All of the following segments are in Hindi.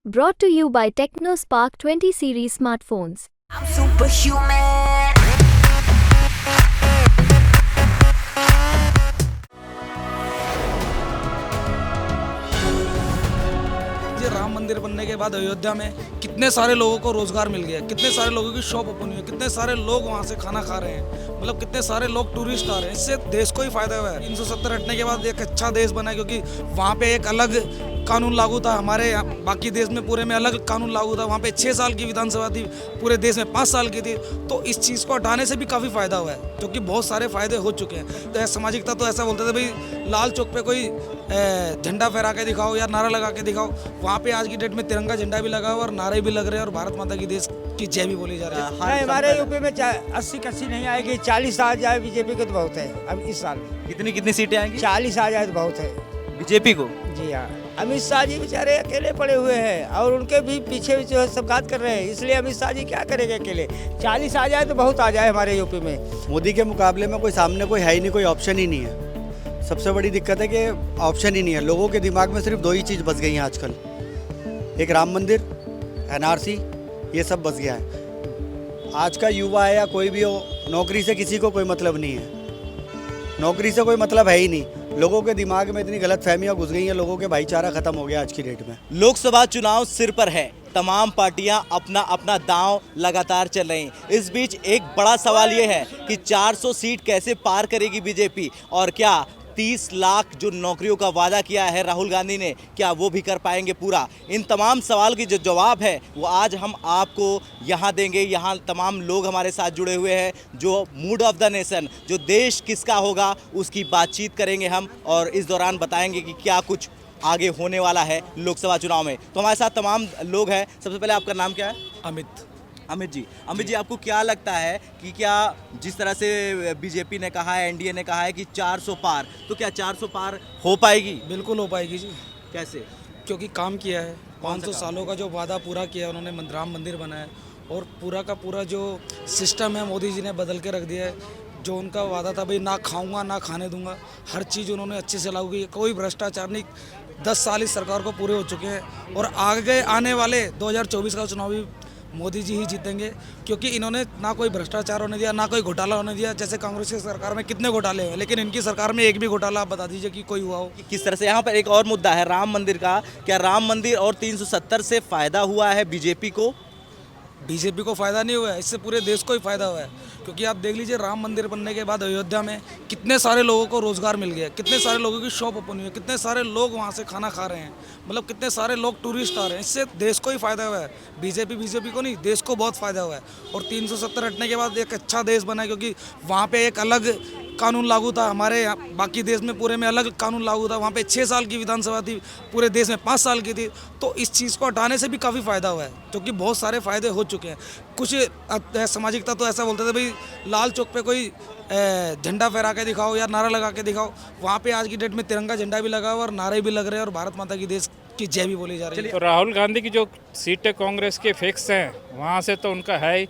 Brought to you by TechnoSpark 20 series smartphones. I'm superhuman. ये राम मंदिर बनने के बाद अयोध्या में कितने सारे लोगों को रोजगार मिल गया, कितने सारे लोगों की शॉप ओपन हुई है, कितने सारे लोग वहाँ से खाना खा रहे हैं, मतलब कितने सारे लोग टूरिस्ट आ रहे हैं। इससे देश को ही फायदा हुआ है। 370 हटने के बाद एक अच्छा देश बना, क्योंकि वहाँ पे एक अलग कानून लागू था। हमारे बाकी देश में पूरे में अलग कानून लागू था। वहाँ पे 6 साल की विधानसभा थी, पूरे देश में 5 साल की थी। तो इस चीज़ को हटाने से भी काफ़ी फायदा हुआ है, क्योंकि बहुत सारे फायदे हो चुके हैं। तो सामाजिकता तो ऐसा बोलते थे भाई, लाल चौक पे कोई झंडा फहरा के दिखाओ या नारा लगा के दिखाओ। वहाँ पे आज की डेट में तिरंगा झंडा भी लगा हुआ और नारे भी लग रहे हैं और भारत माता की देश की जय भी बोली जा रही है। नहीं, हमारे यूपी में 80 नहीं आएगी, 40 आ जाए बीजेपी को तो बहुत है। अब इस साल कितनी सीटें आएंगी 40 आ जाए तो बहुत है बीजेपी को? जी हाँ। अमित शाह जी बेचारे अकेले पड़े हुए हैं और उनके भी पीछे जो है सब बात कर रहे हैं, इसलिए अमित शाह जी क्या करेंगे अकेले। 40 आ जाए तो बहुत आ जाए हमारे यूपी में। मोदी के मुकाबले में कोई सामने कोई है ही नहीं, कोई ऑप्शन ही नहीं है। सबसे बड़ी दिक्कत है कि ऑप्शन ही नहीं है। लोगों के दिमाग में सिर्फ 2 ही चीज़ बस गई हैं आजकल, एक राम मंदिर, एनआरसी, ये सब बस गया है। आज का युवा है या कोई भी हो, नौकरी से किसी को कोई मतलब नहीं है। नौकरी से कोई मतलब है ही नहीं। लोगों के दिमाग में इतनी गलत फहमियाँ घुस गई हैं, लोगों के भाईचारा खत्म हो गया आज की डेट में। लोकसभा चुनाव सिर पर है, तमाम पार्टियां अपना अपना दांव लगातार चल रही हैं। इस बीच एक बड़ा सवाल ये है कि 400 सीट कैसे पार करेगी बीजेपी, और क्या 30 लाख जो नौकरियों का वादा किया है राहुल गांधी ने, क्या वो भी कर पाएंगे पूरा? इन तमाम सवाल की जो जवाब है वो आज हम आपको यहाँ देंगे। यहाँ तमाम लोग हमारे साथ जुड़े हुए हैं जो मूड ऑफ द नेशन, जो देश किसका होगा उसकी बातचीत करेंगे हम, और इस दौरान बताएंगे कि क्या कुछ आगे होने वाला है लोकसभा चुनाव में। तो हमारे साथ तमाम लोग हैं। सबसे पहले आपका नाम क्या है? अमित जी, आपको क्या लगता है कि क्या जिस तरह से बीजेपी ने कहा है, एनडीए ने कहा है कि 400 पार, तो क्या 400 पार हो पाएगी? बिल्कुल हो पाएगी जी। कैसे? क्योंकि काम किया है, 500 सालों का जो वादा पूरा किया है उन्होंने। राम मंदिर बनाया और पूरा का पूरा जो सिस्टम है मोदी जी ने बदल के रख दिया है। जो उनका वादा था भाई, ना खाऊंगा ना खाने दूंगा, हर चीज़ उन्होंने अच्छे से लागू की। कोई भ्रष्टाचार नहीं। 10 साल इस सरकार को पूरे हो चुके हैं और आगे आने वाले 2024 का चुनाव भी मोदी जी ही जीतेंगे, क्योंकि इन्होंने ना कोई भ्रष्टाचार होने दिया, ना कोई घोटाला होने दिया। जैसे कांग्रेस की सरकार में कितने घोटाले हैं, लेकिन इनकी सरकार में एक भी घोटाला आप बता दीजिए कि कोई हुआ हो। किस तरह से? यहाँ पर एक और मुद्दा है राम मंदिर का। क्या राम मंदिर और 370 से फायदा हुआ है बीजेपी को? बीजेपी को फायदा नहीं हुआ है, इससे पूरे देश को ही फायदा हुआ है। क्योंकि आप देख लीजिए, राम मंदिर बनने के बाद अयोध्या में कितने सारे लोगों को रोजगार मिल गया, कितने सारे लोगों की शॉप ओपन हुई है, कितने सारे लोग वहाँ से खाना खा रहे हैं, मतलब कितने सारे लोग टूरिस्ट आ रहे हैं। इससे देश को ही फायदा हुआ है। बीजेपी को नहीं, देश को बहुत फायदा हुआ है। और 370 हटने के बाद एक अच्छा देश बना, क्योंकि वहाँ पे एक अलग कानून लागू था। हमारे बाकी देश में पूरे में अलग कानून लागू था। वहाँ पे 6 साल की विधानसभा थी, पूरे देश में 5 साल की थी। तो इस चीज़ को हटाने से भी काफ़ी फायदा हुआ है, क्योंकि बहुत सारे फायदे हो चुके हैं। कुछ सामाजिकता तो ऐसा बोलते थे भाई, लाल चौक पे कोई झंडा फहरा के दिखाओ या नारा लगा के दिखाओ। वहाँ पे आज की डेट में तिरंगा झंडा भी लगा हुआ और नारे भी लग रहे हैं और भारत माता की देश की जय भी बोली जा रही है। तो राहुल गांधी की जो सीटें कांग्रेस की फिक्स हैं, वहाँ से तो उनका है ही।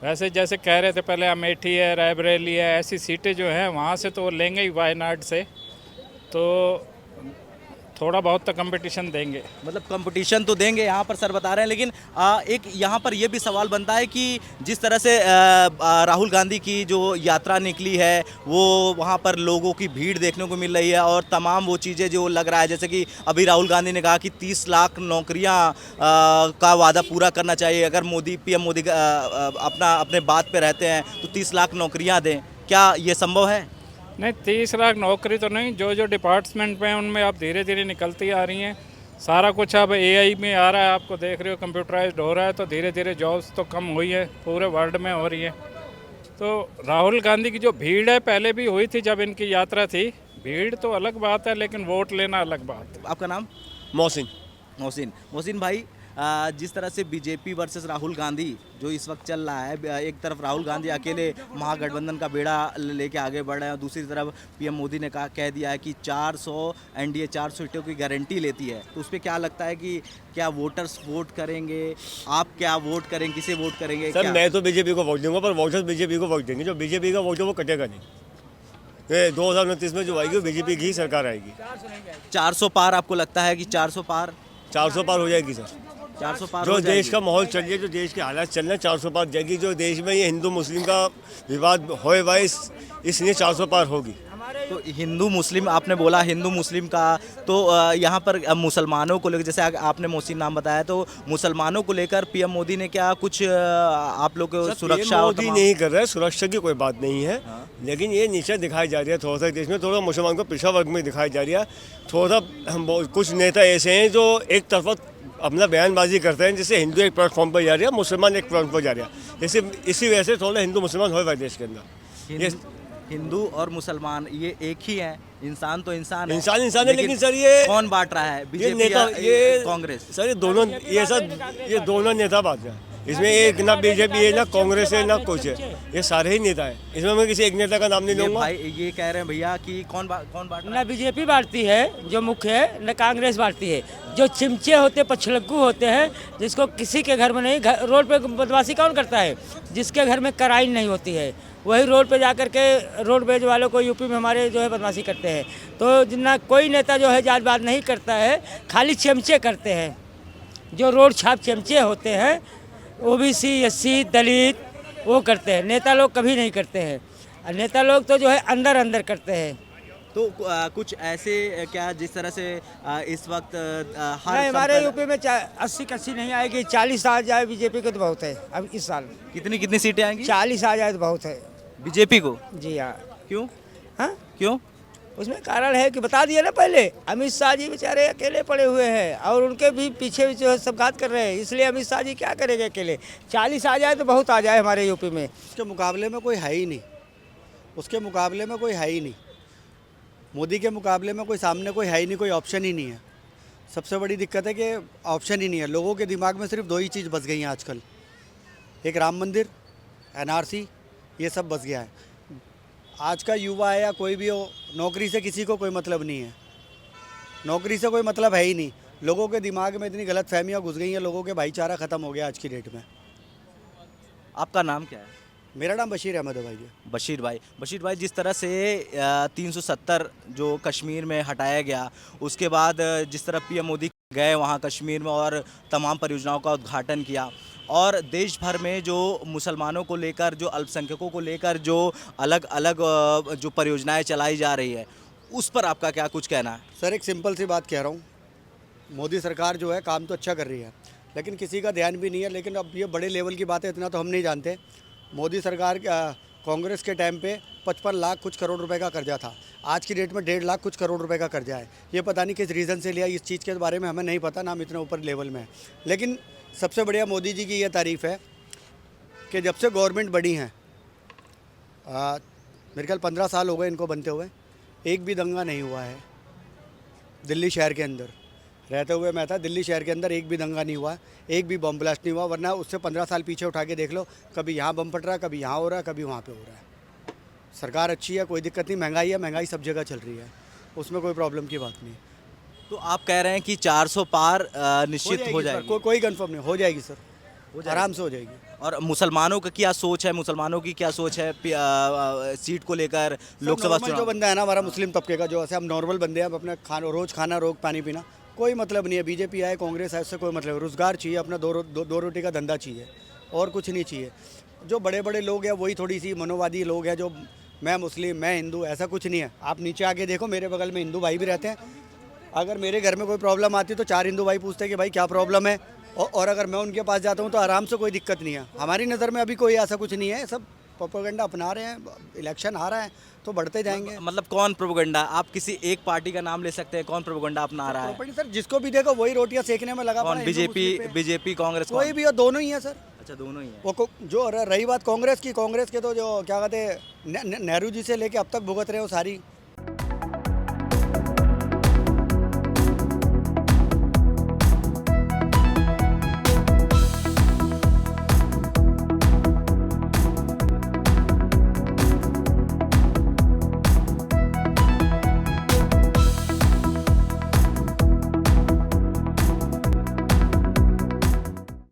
वैसे जैसे कह रहे थे पहले, अमेठी है, रायबरेली है, ऐसी सीटें जो हैं वहाँ से तो वो लेंगे ही वायनाड से। तो थोड़ा बहुत तो कंपटीशन देंगे। मतलब कंपटीशन तो देंगे यहाँ पर सर बता रहे हैं, लेकिन एक यहाँ पर ये भी सवाल बनता है कि जिस तरह से राहुल गांधी की जो यात्रा निकली है, वो वहाँ पर लोगों की भीड़ देखने को मिल रही है और तमाम वो चीज़ें जो लग रहा है, जैसे कि अभी राहुल गांधी ने कहा कि 30 लाख नौकरियाँ का वादा पूरा करना चाहिए। अगर पीएम मोदी अपने बात पे रहते हैं तो 30 लाख नौकरियाँ दें, क्या ये संभव है? नहीं, 30 लाख नौकरी तो नहीं, जो डिपार्टमेंट में हैं उनमें अब धीरे धीरे निकलती आ रही हैं। सारा कुछ अब एआई में आ रहा है, आपको देख रहे हो, कंप्यूटराइज्ड हो रहा है। तो धीरे धीरे जॉब्स तो कम हुई है, पूरे वर्ल्ड में हो रही है। तो राहुल गांधी की जो भीड़ है, पहले भी हुई थी जब इनकी यात्रा थी। भीड़ तो अलग बात है, लेकिन वोट लेना अलग बात है। आपका नाम? मोहसिन भाई, जिस तरह से बीजेपी वर्सेस राहुल गांधी जो इस वक्त चल रहा है, एक तरफ राहुल गांधी अकेले महागठबंधन का बेड़ा लेके आगे बढ़ रहे हैं और दूसरी तरफ पीएम मोदी ने कह दिया है कि 400 एनडीए 400 सीटों की गारंटी लेती है। तो उस पर क्या लगता है कि क्या वोटर्स वोट करेंगे? आप क्या वोट करेंगे, किसे वोट करेंगे? सर, मैं तो बीजेपी को वोट दूंगा, पर वोटर्स बीजेपी को वोट देंगे। जो बीजेपी का वोट है वो कटेगा नहीं। 2029 में जो आएगी वो बीजेपी की ही सरकार आएगी। 400 पार आपको लगता है कि 400 पार? 400 पार हो जाएगी सर। 400 पार जो हो देश जाएगी। का माहौल चल रही है, जो देश के हालात चल रहे हैं, 400 पार जाएगी। जो देश में ये हिंदू मुस्लिम का विवाद होए भाई, इसलिए 400 पार होगी। तो हिंदू मुस्लिम आपने बोला, हिंदू मुस्लिम का तो यहाँ पर मुसलमानों को लेकर, जैसे आपने मोहसिन नाम बताया, तो मुसलमानों को लेकर पीएम मोदी ने क्या कुछ आप लोग को सुरक्षा और मोदी नहीं कर रहा है, सुरक्षा की कोई बात नहीं है। लेकिन ये नीचे दिखाई जा रही है थोड़ा सा, देश में थोड़ा मुसलमान को पिछड़ा वर्ग में दिखाई जा रही है थोड़ा सा। कुछ नेता ऐसे हैं जो एक तरफा अपना बयानबाजी करते हैं, जैसे हिंदू एक प्लेटफॉर्म पर जा रही है, मुसलमान एक प्लेटफॉर्म पर जा रहा है। जैसे इसी वजह से थोड़ा हिंदू मुसलमान हो रहा है देश के अंदर। ये हिंदू और मुसलमान ये एक ही है, इंसान तो इंसान है। इंसान है, लेकिन सर ये कौन बांट रहा है, बीजेपी नेता, या ये कांग्रेस? सर ये दोनों नेता बात है। इसमें एक ना बीजेपी है, ना कांग्रेस है, ना कुछ है, ये सारे ही नेता है। इसमें मैं किसी एक नेता का नाम नहीं ये लूंगा। भाई ये कह रहे हैं भैया कि कौन बांट रहा न बीजेपी बांटती है जो मुख्य है, न कांग्रेस बांटती है। जो चिमचे होते, पछलग्गू होते हैं, जिसको किसी के घर में नहीं, रोड पे बदमाशी कौन करता है? जिसके घर में कराइन नहीं होती है, वही रोड पे जाकर के रोडवेज वालों को यूपी में हमारे जो है बदमाशी करते हैं। तो जितना कोई नेता जो है जातवाद नहीं करता है, खाली चमचे करते हैं। जो रोड छाप चमचे होते हैं, ओबीसी, एससी, दलित, वो करते हैं। नेता लोग कभी नहीं करते हैं। और नेता लोग तो जो है अंदर अंदर करते हैं। तो कुछ ऐसे क्या जिस तरह से इस वक्त हर नहीं, हमारे संपन्न- यूपी में 80 नहीं आएगी, 40 आ जाए बीजेपी को तो बहुत है। अब इस साल कितनी सीटें आएंगी 40 आ जाए तो बहुत है। बीजेपी को? जी हाँ। क्यों? हाँ, क्यों? उसमें कारण है कि बता दिया ना पहले, अमित शाह जी बेचारे अकेले पड़े हुए हैं और उनके भी पीछे जो है सब घात कर रहे हैं। इसलिए अमित शाह जी क्या करेंगे अकेले? 40 आ जाए तो बहुत आ जाए हमारे यूपी में। उसके मुकाबले में कोई है ही नहीं, उसके मुकाबले में कोई है ही नहीं। मोदी के मुकाबले में कोई सामने कोई है ही नहीं, कोई ऑप्शन ही नहीं है। सबसे बड़ी दिक्कत है कि ऑप्शन ही नहीं है। लोगों के दिमाग में सिर्फ दो ही चीज़ बस गई हैं आजकल, एक राम मंदिर, एनआरसी, ये सब बस गया है। आज का युवा है या कोई भी हो, नौकरी से किसी को कोई मतलब नहीं है, नौकरी से कोई मतलब है ही नहीं। लोगों के दिमाग में इतनी गलत फहमियाँ घुस गई हैं, लोगों के भाईचारा ख़त्म हो गया आज की डेट में। आपका नाम क्या है? मेरा नाम बशीर अहमद है भाई। बशीर भाई, जिस तरह से 370 जो कश्मीर में हटाया गया, उसके बाद जिस तरह पीएम मोदी गए वहाँ कश्मीर में और तमाम परियोजनाओं का उद्घाटन किया, और देश भर में जो मुसलमानों को लेकर, जो अल्पसंख्यकों को लेकर जो अलग अलग जो परियोजनाएं चलाई जा रही है, उस पर आपका क्या कुछ कहना है? सर एक सिंपल सी बात कह रहा हूँ, मोदी सरकार जो है काम तो अच्छा कर रही है, लेकिन किसी का ध्यान भी नहीं है। लेकिन अब ये बड़े लेवल की बात है, इतना तो हम नहीं जानते। मोदी सरकार कांग्रेस के टाइम पे 55 लाख कुछ करोड़ रुपए का कर्जा था, आज की डेट में 1.5 लाख कुछ करोड़ रुपए का कर्जा है। ये पता नहीं किस रीज़न से लिया, इस चीज़ के बारे में हमें नहीं पता, ना हम इतने ऊपर लेवल में है। लेकिन सबसे बढ़िया मोदी जी की ये तारीफ़ है कि जब से गवर्नमेंट बड़ी हैं, मेरे ख्याल 15 साल हो गए इनको बनते हुए, एक भी दंगा नहीं हुआ है दिल्ली शहर के अंदर। रहते हुए मैं था दिल्ली शहर के अंदर, एक भी दंगा नहीं हुआ, एक भी बम ब्लास्ट नहीं हुआ। वरना उससे 15 साल पीछे उठा के देख लो, कभी यहाँ बम फट रहा है, कभी यहाँ हो रहा है, कभी वहाँ पे हो रहा है। सरकार अच्छी है, कोई दिक्कत नहीं। महंगाई है, महंगाई सब जगह चल रही है, उसमें कोई प्रॉब्लम की बात नहीं। तो आप कह रहे हैं कि 400 पार निश्चित हो जाएगी? कोई कंफर्म नहीं, हो जाएगी सर, आराम से हो जाएगी। और मुसलमानों का क्या सोच है, मुसलमानों की क्या सोच है सीट को लेकर लोकसभा नॉर्मल जो चुनाव? बंदा है ना हमारा मुस्लिम तबके का, जो ऐसे हम नॉर्मल बंदे हैं, हम अपने रोज़ खाना रोग पानी पीना, कोई मतलब नहीं है। बीजेपी आए, कांग्रेस आए, उससे कोई मतलब। रोज़गार चाहिए, अपना दो रोटी का धंधा चाहिए, और कुछ नहीं चाहिए। जो बड़े बड़े लोग हैं वही थोड़ी सी मनोवादी लोग हैं, जो मैं मुस्लिम, मैं हिंदू, ऐसा कुछ नहीं है। आप नीचे आके देखो, मेरे बगल में हिंदू भाई भी रहते हैं। अगर मेरे घर में कोई प्रॉब्लम आती है तो 4 हिंदू भाई पूछते हैं कि भाई क्या प्रॉब्लम है, और अगर मैं उनके पास जाता हूँ तो आराम से, कोई दिक्कत नहीं है। हमारी नज़र में अभी कोई ऐसा कुछ नहीं है, सब प्रोपेगेंडा अपना रहे हैं। इलेक्शन आ रहा है तो बढ़ते जाएंगे। मतलब कौन प्रोपेगेंडा? आप किसी एक पार्टी का नाम ले सकते हैं, कौन प्रोपेगेंडा अपना रहा है? सर जिसको भी देखो वही रोटियां सेकने में लगा पड़ा कौन? है, हिंदू मुस्लिम पे। बीजेपी कांग्रेस? कोई भी हो, दोनों ही है सर। अच्छा, दोनों ही है। वो जो रही बात कांग्रेस की, कांग्रेस के तो जो क्या कहते हैं नेहरू जी से लेके अब तक भुगत रहे हो सारी